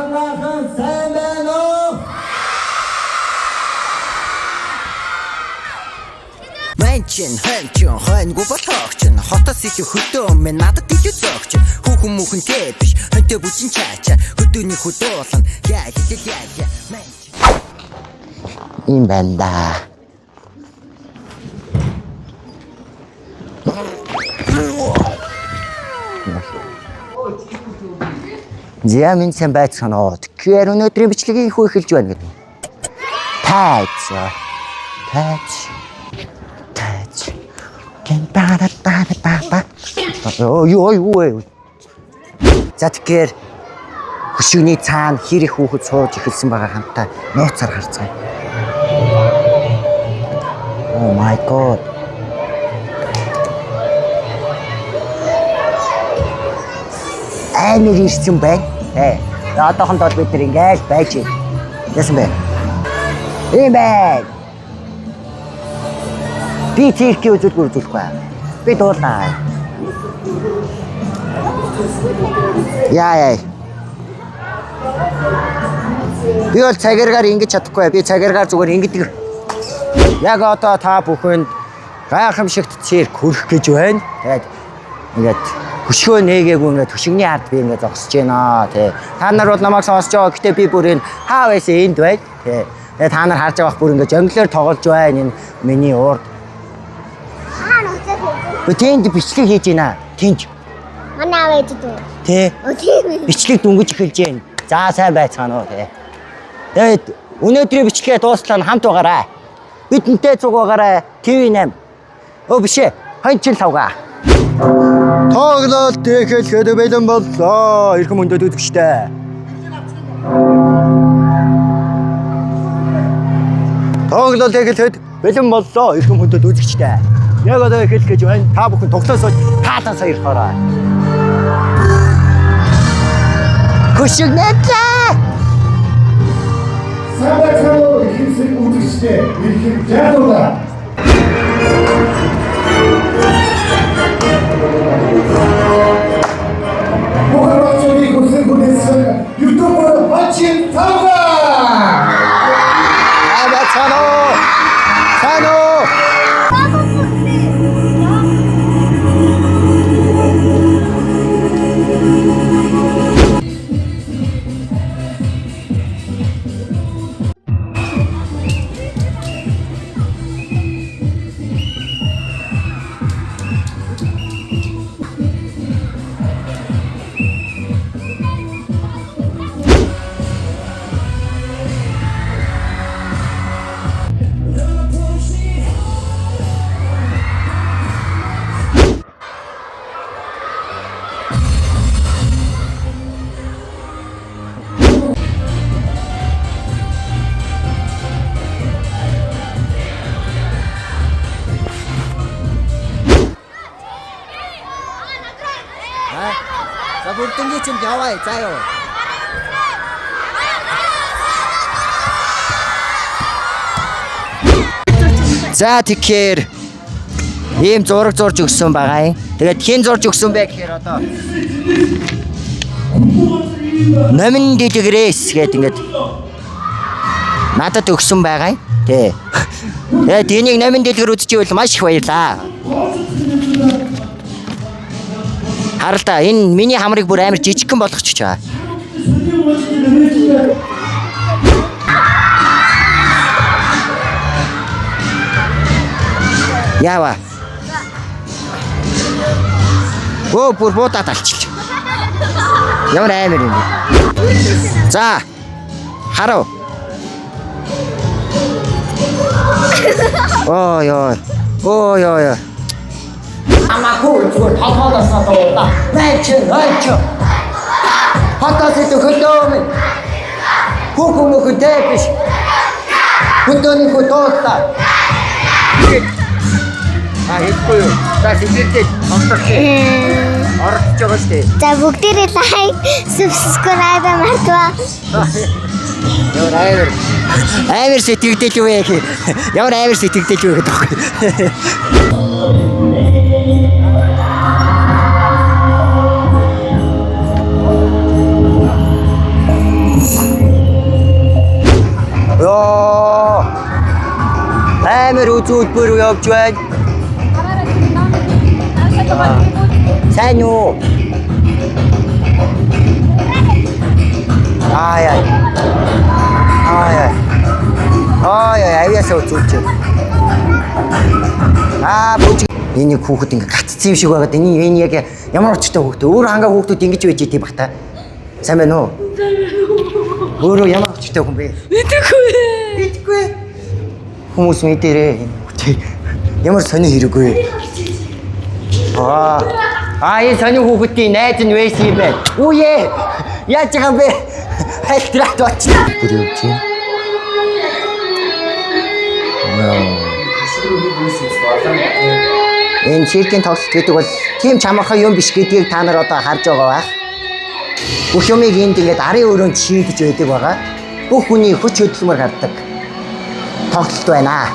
Манайхан сайн байна уу? Мэнчин хэнчин хэнгүй ботогч хотос их хөдөө мэн надад тийж зогч хүүхэн мөхөн тэ биш хэнтэй бүжин чаача хөдөөний хөдөөлөн яа мэнчин им банда Зямин сэн байцгаана. Тэгэхээр өнөөдрийн бичлэгийг их эхэлж байна гэдэг. Тайц. Кен та. Ой. За тэгэхээр хөшигний цаана хэр их хүүхэд сууж эхэлсэн байгаа хамтаа нууцаар харцгаая. Oh my god. Амар ирсэн байна. Одоохондоо бид нар ингээл байж байна. Яасан бэ? Ийм байна. Би тийхээ үзүүлбэр үзүүлэхгүй. Би дуулаа. Яа. Би бол цагаараар ингэж чадахгүй. Би цагаараар зүгээр ингэдэг. Яг одоо та бүхэнд гайхамшигт цирк хүрэх гэж байна. Тэгээд ингээд хөшгөө нээгээгүй ингээд хөшигний ард би ингээд зогсож байна тий. Та нар бол намайг сонсож байгаа. Гэтэ би бүр энэ хаа байсан энд байна тий. Тэгээ та нар харж байгаа бах бүр ингээд жонглоор тоглож байна энэ миний урд. Би тэнд бичлэг хийж байна. Тэнд. Манай аав ээж дүү. Тий. Бичлэг дүнгэж эхэлж байна. За сайн байцгаана уу тий. Тэгээд өнөөдрийн бичлэгээ дуустлаа хамт байгаарай. Бидэнтэй цуг байгаарай. TV8. Өө биш ээ. Хончин лавга. Тоглолт эхлэхэд бэлэн боллоо. Ирэх мөндөд үзэгчтэй. Тоглолт эхлэхэд бэлэн боллоо. Ирэх мөндөд үзэгчтэй. Яг одоо эхлэх гэж байна. Та бүхэн тоглоосоо таатан саярхаарай. Хөшигнэтлээ. Сабацаа ихэнсэг үзэгчтэй ирэх жаалуулаа. Бухарочны хүсэн хүнээс YouTube-оор хачин тавга. Сано. За бүрдэнгийн чинь яваа заа юу. За тэгэхээр ийм зураг зурж өгсөн байгаа юм. Тэгээд хэн зурж өгсөн бэ гэхээр одоо Номин дэлгэрээс гэдэг ингээд надад өгсөн байгаа юм. Тий. Тэгээд энийг Номин дэлгэр үзчихвэл маш их баярлаа. Харалтаа энэ миний хамрыг бүр амар жижигхэн болгочих чаа. Яава. Оо бүр буудаад алчилж. Ямар амар юм бэ? За. Харав. Ой. Амагүй зүгээр толгоодоос надад мэнчин хатаас хөдөөмөн хүүхэн биш хөдөөний хөдөөтэй хэвгүй юу за сэтгүүлдээ орж байгаа шүү дээ За бүгдээрээ лайк subscribe мартаа Амар сэтгэгдэл юу яг ямар амар сэтгэгдэл юу гэдэг вэ амар үзүүлбэр явж байна. Сайн уу? Ай. Авьяасаа үзүүлж байна. Бүж энэ хүүхэд ингээ гаццсан юм шиг байгаад энэ яг ямар очтой хүүхэд өөр хангаа хүүхдүүд ингэж байж идэв бах та. Сайн байна уу? Өөрөө ямар очтой хүн бэ? Мэдгүй. Хүмүүс мэдэрээ. Ямар сони хэрэггүй. Энэ сони хүүхдийн найз нь байсан юм байна. Үе. Яаж байгаа юм бэ? Хайтраад очсон. Бүрөөч. Энэ циркийн тоглолт гэдэг бол тийм чамархан юм биш гэдгийг та нар одоо харж байгаа байх. Бүх юмыг энд ингээд арын өрөөнд шийдэж байдаг байгаа. Бүх хүний хүч хөдөлмөр гардаг тоглолт байна.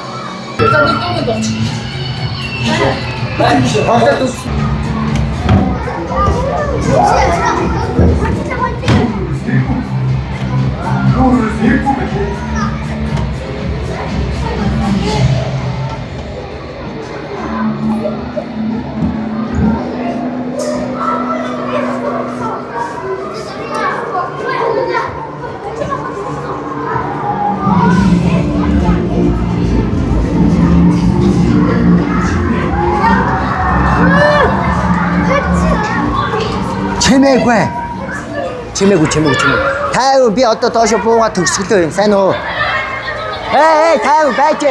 Чимээгүй. Таа би одоо доошо бууга төгсгөлөө юм. Сайн уу? Таа байж.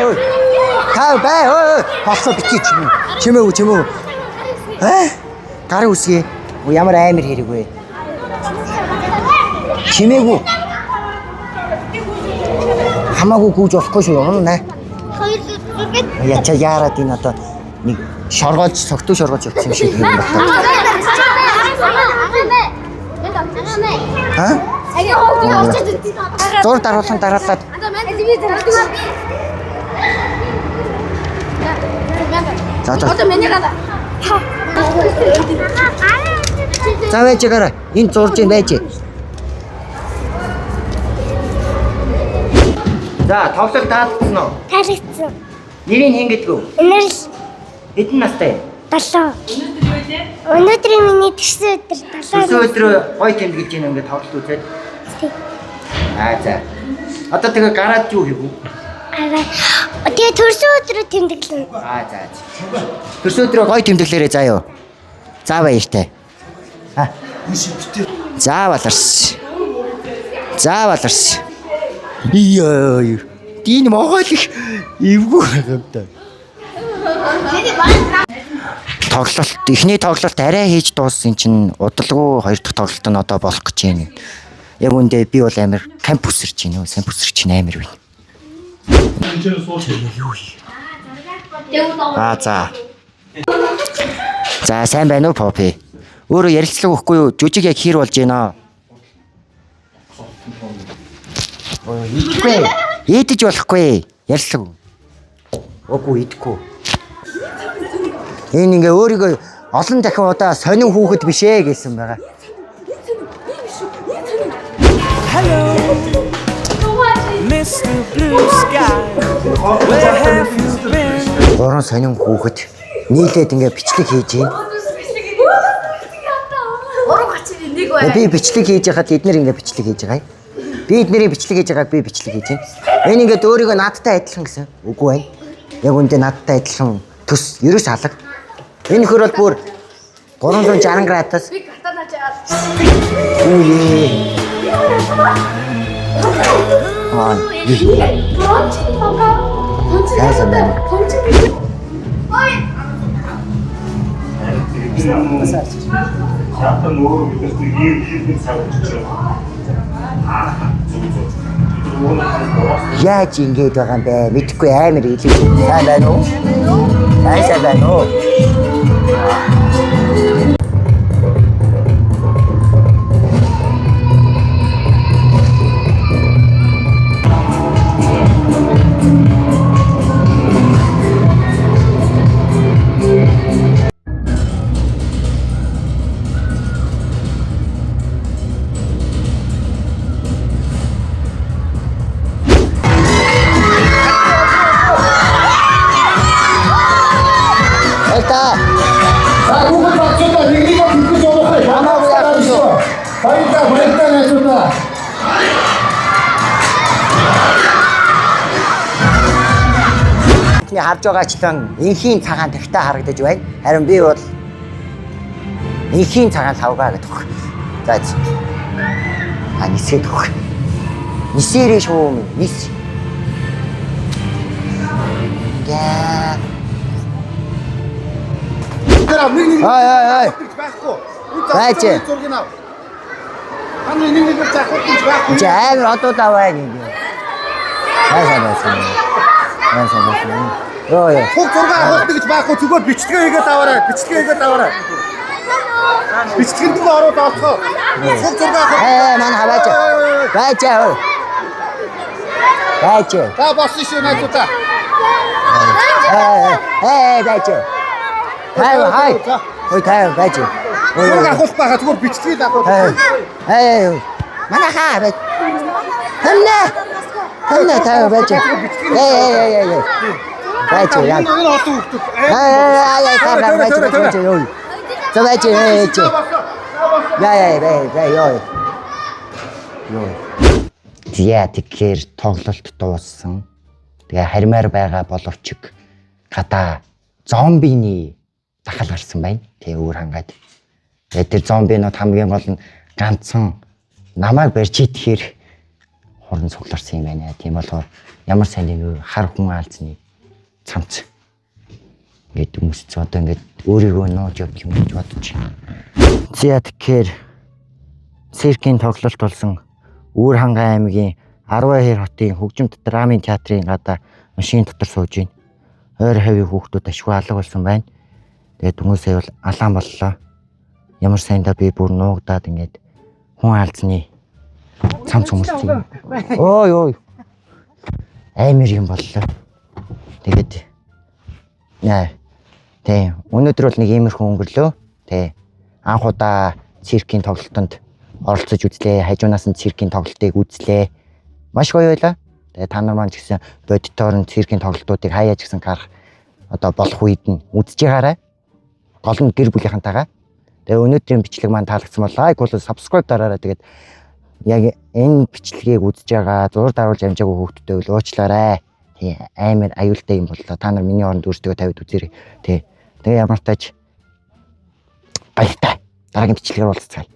Таа бай. Хослоо битгий чимээгүй. Гарын үсгээ. Ямар амар хэрэг вэ? Чимээгүй. Хамаагүй гүйж болохгүй шүү юм нэ. Ячаа яарад энэ одоо нэг шоргоолж согтуу шоргоолж явсан юм шиг юм байна. Зур даруулсан дараалаад. Одоо миний гадаа. За байж гараа. Энэ зурж юм байж. За тоглолт таалагдсан уу? Таалагдсан. Нэрийг хэн гэдэг вэ? Энерл. Хэдэн настай? 7. Өнөөдөр миний төрсөн өдөр 7. Төрсөн өдрөө гоё тэмдэглэж байна ингээд тоглолт үзээд. За. Одоо тэгээ гараад юу хийв үү? Тэгээ төрсөн өдрөө тэмдэглэн. За. Төрсөн өдрөө гоё тэмдэглээрэй заа юу. За баяртай. За баларс. Ийээ. Дин Монгол их эвгүй юм да. Тоглолт эхний тоглолт арай хийж дууссан чинь удалгүй хоёр дахь тоглолт нь одоо болох гэж байна. Яг үндэ би бол амар камп үсэрч байна. Сайн үсэрч байна амар байна. За сайн байна уу Попи? Өөрөө ярилцлага өгөхгүй юу? Жүжиг яг хэр болж байна? Идэхгүй. Идэж болохгүй. Ярилцлага. Үгүй идэхгүй. Энэ ингээ өөрийгөө олон дахин удаа сонин хүүхэд биш ээ гэсэн байгаа. Hello, Mr. Blue Sky. Where have you been? Орон сонин хүүхэд нийлээд ингээ бичлэг хийж байна. Би бичлэг хийж байхад эднэр ингээ бичлэг хийж байгаа. Би эднэрийн бичлэг хийж байгааг би бичлэг хийж байна. Энэ ингээ өөрийгөө надтай адилхан гэсэн. Үгүй байна. Яг үндэ надтай адилхан төс ерөөс алга. Энэ хөр бол бүр 360 градус. Би катанаж яагаад. Яаж ингэж байгаа юм бэ? Мэдхгүй амар илүү. Сайн байна уу? Сайн байна уу? Баярлалаа найзуудаа. Бидний харж байгаачлан энхийн цагаан тагтаа харагдаж байна. Харин би бол энхийн цагаан лавгаа гэдэг үг. За. Нисээд үг. Нисээрээ шүү минь. Нис. Яа. Ай. Байхгүй. Байж. Аны нэг заахгүй байхгүй. Жаа одоо давай нэг. Яа. Ой. Хуг зураг авах гэж байхгүй зүгээр бичлэгээ хийгээд аваарай. Бичлэгэнд нь ороод авцгаа. Хуг зураг авах. Мань хаваач. Байж. За болсон шүү найзуудаа. Байж. Хай. Ой таа байж. Зураг авах байгаа зүгээр бичлэгийг авах. Манайхаа байж. Хэмнэ таа байж. Байж яа. Энэ олон хүүхдүүд. Байж. Яа. Яа тэгэхээр тоглолт дууссан. Тэгээ харимаар байгаа боловч гадаа зомбины дахал гарсан байна. Тэгээ өөр хангаад. Тэгээ тэр зомбинууд хамгийн гол нь ганцхан намайг барьж идэхээр хорон цугларсан юм байна. Тийм болохоор ямар сайн нэг хар хүн алдсны цамц. Ингээд хүмүүс ч одоо ингээд өөрийгөө нууж явдаг юм гэж бодож байна. За тэгэхээр циркийн тоглолт болсон Үүр хангай аймгийн 12 хотын хөгжимт драмын театрын гадаа машин дотор сууж байна. Ойр хавийн хүүхдүүд ашгүй алга болсон байна. Тэгээд хүмүүсээ бол алаан боллоо. Ямар сайндаа би бүр нуугдаад ингээд хүн алдсны цамц хүмүүстэй. Ой. Аймар юм боллоо. Тэгээд Тэ. Өнөөдөр бол нэг иймэрхүү өнгөрлөө. Тэ. Анх удаа циркийн тоглолтод оролцож үзлээ. Хажуунаас нь циркийн тоглолтыг үзлээ. Маш гоё байлаа. Тэгээ та нар маань ч гэсэн бодитоор нь циркийн тоглолтуудыг хаяа ч гэсэн гарах одоо болох үед нь үзэж байгаарай. Гол нь гэр бүлийнхантайгаа. Тэгээ өнөөдрийн бичлэг маань таалагдсан бол лайк болоо subscribe дараарай. Тэгээд яг энэ бичлэгийг үзэж байгаа зур даруулж амжаагүй хүүхдүүдэд бол уучлаарай. Тий амар аюултай юм боллоо. Та нар миний оронд өөртөө тавьд үзээрэй. Тий. Тэгээ ямар тач баяртай. Дараагийн бичлэгээр уулзцгаая.